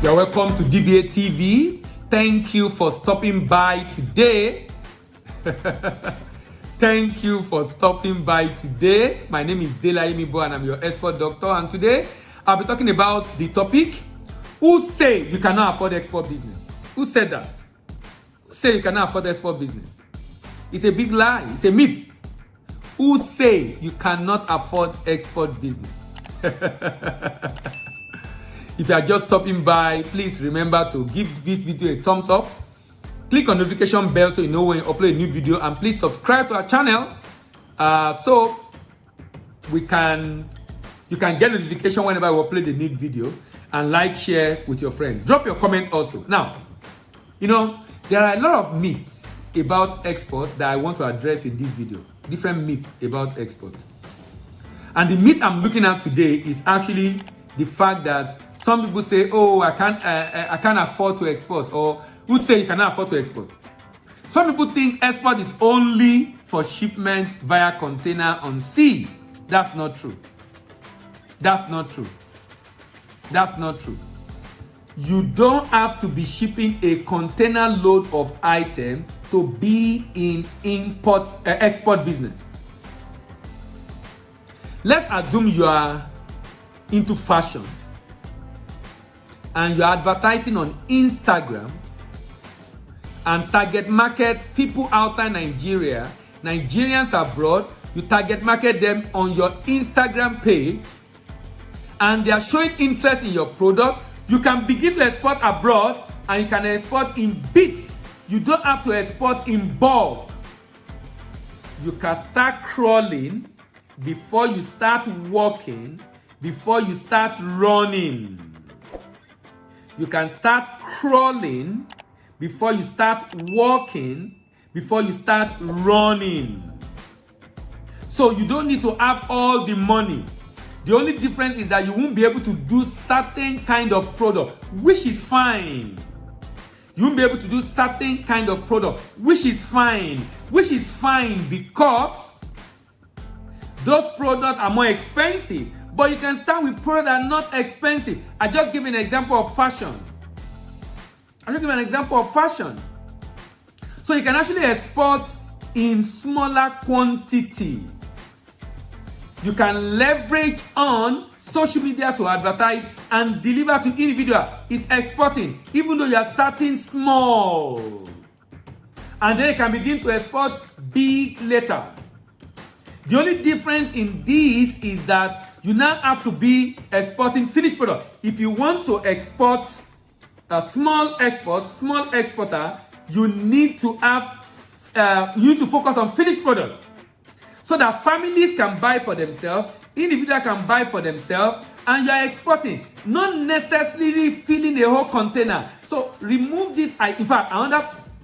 You're welcome to DBA TV. Thank you for stopping by today. Thank you for stopping by today. My name is Dela Imibo and I'm your export doctor. And today I'll be talking about the topic, who say you cannot afford export business? Who said that? Who say you cannot afford export business? It's a big lie. It's a myth. Who say you cannot afford export business? If you are just stopping by, please remember to give this video a thumbs up. Click on the notification bell so you know when you upload a new video, and please subscribe to our channel so you can get notification whenever we upload a new video, and like, share with your friends. Drop your comment also. Now, there are a lot of myths about export that I want to address in this video. Different myths about export. And the myth I'm looking at today is actually the fact that some people say, oh, I can't afford to export, or who say you cannot afford to export. Some people think export is only for shipment via container on sea. That's not true. That's not true. That's not true. You don't have to be shipping a container load of items to be in export business. Let's assume you are into fashion and you're advertising on Instagram and target market people outside Nigeria, Nigerians abroad. You target market them on your Instagram page and they are showing interest in your product. You can begin to export abroad, and you can export in bits. You don't have to export in bulk. You can start crawling before you start walking, before you start running. You can start crawling before you start walking, before you start running. So you don't need to have all the money. The only difference is that you won't be able to do certain kind of product, which is fine. You won't be able to do certain kind of product, which is fine. Which is fine because those products are more expensive. But you can start with products that are not expensive. I just give an example of fashion. So you can actually export in smaller quantity. You can leverage on social media to advertise and deliver to individual. It's exporting, even though you are starting small. And then you can begin to export big later. The only difference in this is that you now have to be exporting finished product. If you want to export a small exporter, you need to focus on finished product so that families can buy for themselves, individuals can buy for themselves, and you are exporting, not necessarily filling a whole container. So remove this. In fact,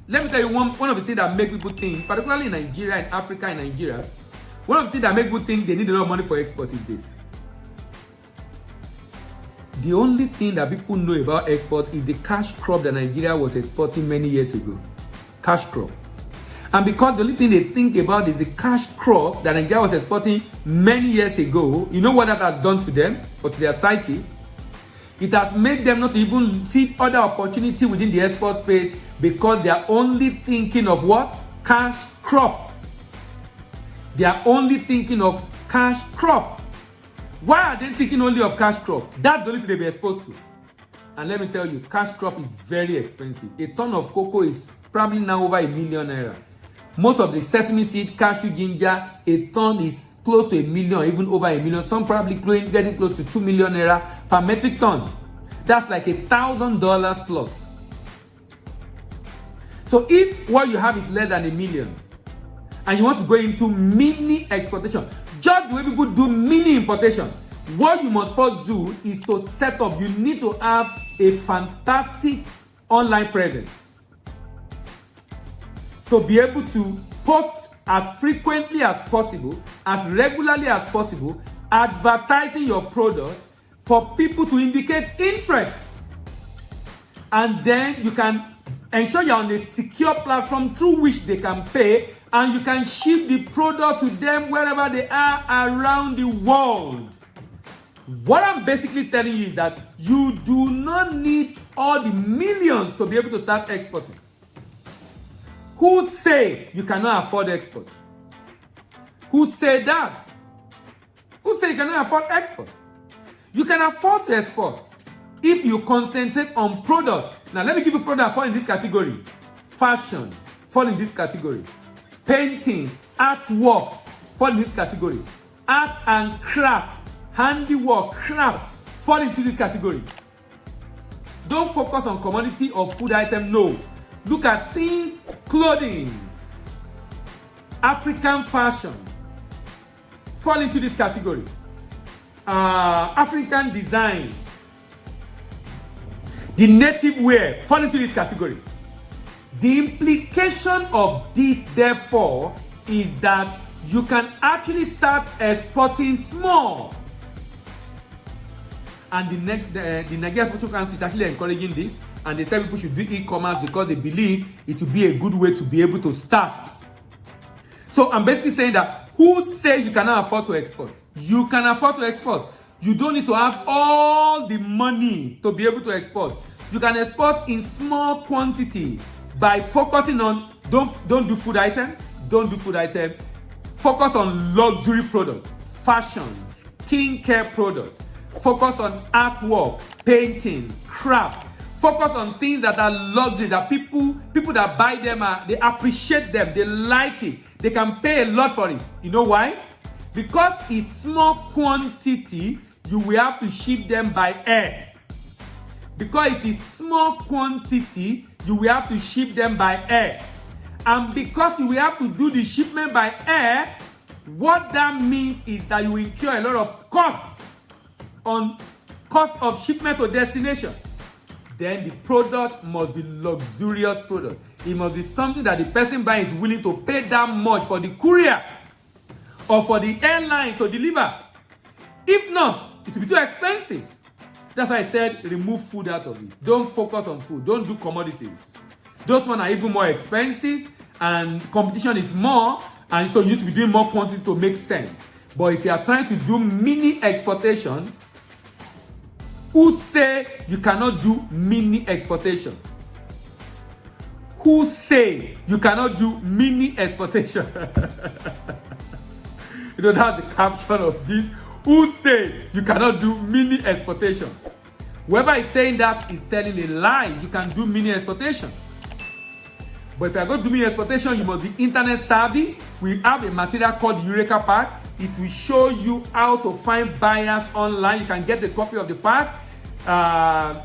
let me tell you one of the things that make people think, particularly in Nigeria, in Africa, in Nigeria, one of the things that make people think they need a lot of money for export is this. The only thing that people know about export is the cash crop that Nigeria was exporting many years ago. Cash crop. And because the only thing they think about is the cash crop that Nigeria was exporting many years ago, you know what that has done to them or to their psyche? It has made them not even see other opportunity within the export space because they are only thinking of what? Cash crop. They are only thinking of cash crop. Why are they thinking only of cash crop? That's the only thing they'll be exposed to. And let me tell you, cash crop is very expensive. A ton of cocoa is probably now over ₦1 million. Most of the sesame seed, cashew, ginger, a ton is close to $1 million, even over $1 million. Some probably getting close to ₦2 million per metric ton. That's like $1,000 plus. So if what you have is less than $1 million, and you want to go into mini exportation, just the way people do mini importation, what you must first do is to set up. You need to have a fantastic online presence to be able to post as frequently as possible, as regularly as possible, advertising your product for people to indicate interest. And then you can ensure you're on a secure platform through which they can pay, and you can ship the product to them wherever they are around the world. What I'm basically telling you is that you do not need all the millions to be able to start exporting. Who say you cannot afford export? Who said that? Who say you cannot afford export? You can afford to export if you concentrate on product. Now let me give you product that fall in this category. Fashion fall in this category. Paintings, artworks fall in this category. Art and craft, handiwork, craft fall into this category. Don't focus on commodity or food item, no. Look at things, clothing, African fashion fall into this category. African design, the native wear fall into this category. The implication of this, therefore, is that you can actually start exporting small. And the Nigerian Portugal Council is actually encouraging this, and they say people should do e-commerce because they believe it will be a good way to be able to start. So I'm basically saying that who says you cannot afford to export? You can afford to export. You don't need to have all the money to be able to export. You can export in small quantity by focusing on, don't do food item, don't do food item. Focus on luxury product, fashion, skincare product. Focus on artwork, painting, craft. Focus on things that are luxury, that people that buy them, they appreciate them, they like it. They can pay a lot for it. You know why? Because it's small quantity, you will have to ship them by air. Because it is small quantity, you will have to ship them by air. And because you will have to do the shipment by air, what that means is that you incur a lot of cost on cost of shipment to destination. Then the product must be luxurious product. It must be something that the person buying is willing to pay that much for the courier or for the airline to deliver. If not, it will be too expensive. That's why I said remove food out of it. Don't focus on food. Don't do commodities. Those ones are even more expensive and competition is more, and so you need to be doing more quantity to make sense. But if you are trying to do mini exportation, who say you cannot do mini exportation? Who say you cannot do mini exportation? You know, that's the caption of this. Who say you cannot do mini exportation? Whoever is saying that is telling a lie. You can do mini exportation. But if you are going to do mini exportation, you must be internet savvy. We have a material called Eureka Pack. It will show you how to find buyers online. You can get a copy of the pack.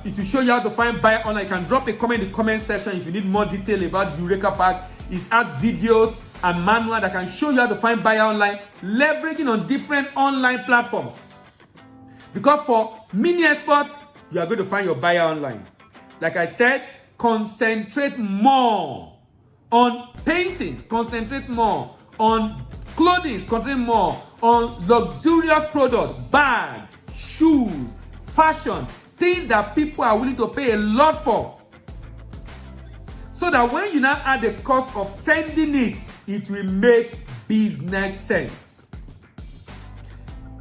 It will show you how to find buyers online. You can drop a comment in the comment section if you need more detail about the Eureka Pack. It has videos and manual that can show you how to find buyer online, leveraging on different online platforms. Because for mini export, you are going to find your buyer online. Like I said, concentrate more on paintings, concentrate more on clothing, concentrate more on luxurious products, bags, shoes, fashion, things that people are willing to pay a lot for. So that when you now add the cost of sending it, it will make business sense.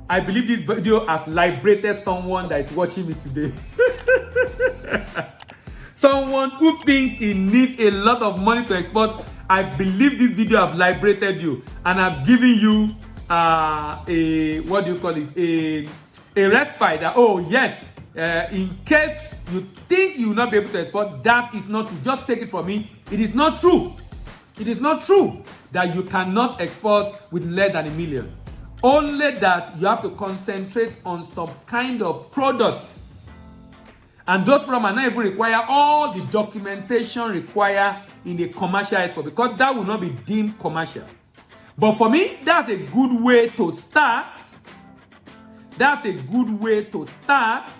I believe this video has liberated someone that is watching me today. Someone who thinks he needs a lot of money to export. I believe this video have liberated you, and I've given you a respite that, oh yes, in case you think you will not be able to export, that is not true. Just take it from me. It is not true. It is not true that you cannot export with less than $1 million. Only that you have to concentrate on some kind of product. And those products might not even require all the documentation required in a commercial export, because that will not be deemed commercial. But for me, that's a good way to start. That's a good way to start.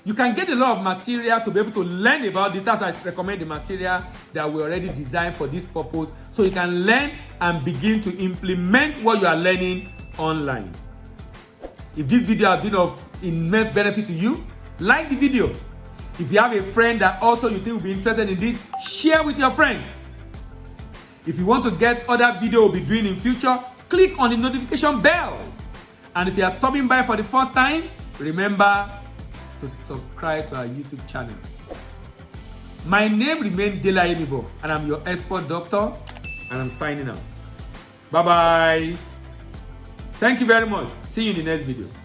You can get a lot of material to be able to learn about this. That's why I recommend the material that we already designed for this purpose, so you can learn and begin to implement what you are learning online. If this video has been of immense benefit to you, like the video. If you have a friend that also you think will be interested in this, share with your friends. If you want to get other videos we'll be doing in future, click on the notification bell. And if you are stopping by for the first time, remember, to subscribe to our YouTube channel. My name remains Dela Enibo, and I'm your expert doctor, and I'm signing out. Bye-bye. Thank you very much. See you in the next video.